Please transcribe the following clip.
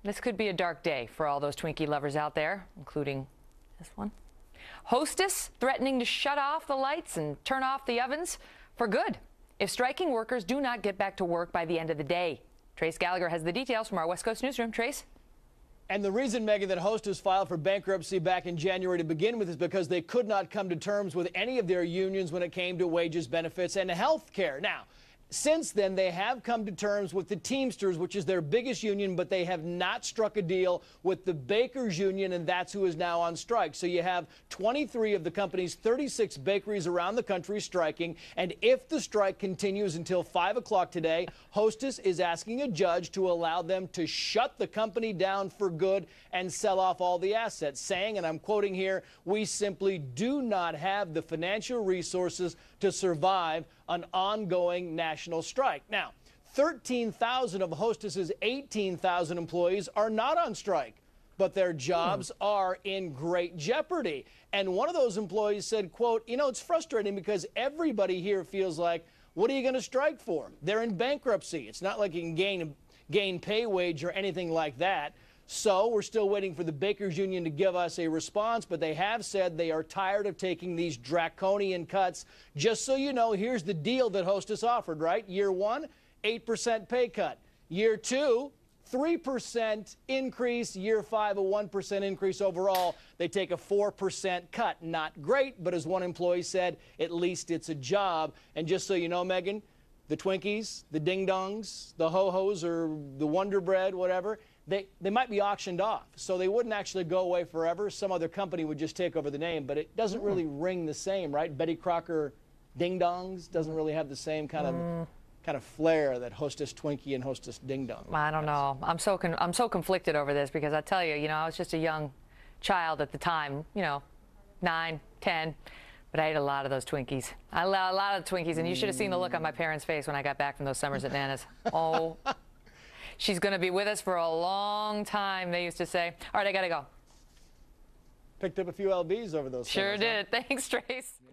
This could be a dark day for all those Twinkie lovers out there, including this one. Hostess threatening to shut off the lights and turn off the ovens for good if striking workers do not get back to work by the end of the day. Trace Gallagher has the details from our West Coast newsroom. Trace? And the reason, Megan, that Hostess filed for bankruptcy back in January to begin with is because they could not come to terms with any of their unions when it came to wages, benefits, and health care. Now, since then, they have come to terms with the Teamsters, which is their biggest union, but they have not struck a deal with the Bakers Union, and that's who is now on strike. So you have 23 of the company's 36 bakeries around the country striking, and if the strike continues until 5 o'clock today, Hostess is asking a judge to allow them to shut the company down for good and sell off all the assets, saying, and I'm quoting here, "We simply do not have the financial resources to survive an ongoing national strike." Now, 13,000 of Hostess's 18,000 employees are not on strike, but their jobs are in great jeopardy. And one of those employees said, quote, "It's frustrating because everybody here feels like, what are you going to strike for? They're in bankruptcy. It's not like you can gain pay wage or anything like that. So we're still waiting for the Bakers Union to give us a response, but they have said they are tired of taking these draconian cuts. Just so you know, here's the deal that Hostess offered, right? Year one, 8% pay cut. Year two, 3% increase. Year five, a 1% increase overall. They take a 4% cut. Not great, but as one employee said, at least it's a job. And just so you know, Megan, the Twinkies, the Ding Dongs, the Ho-Hos, or the Wonder Bread, whatever, they might be auctioned off, so they wouldn't actually go away forever. Some other company would just take over the name, but it doesn't really ring the same, right? Betty Crocker Ding Dongs doesn't really have the same kind of flair that Hostess Twinkie and Hostess Ding Dong. I don't know. I'm so conflicted over this because I tell you, I was just a young child at the time, 9, 10. But I ate a lot of those Twinkies. A lot of Twinkies, and you should have seen the look on my parents' face when I got back from those summers at Nana's. Oh, she's going to be with us for a long time, they used to say. All right, I got to go. Picked up a few LBs over those summers. Sure did. Huh? Thanks, Trace. Yeah.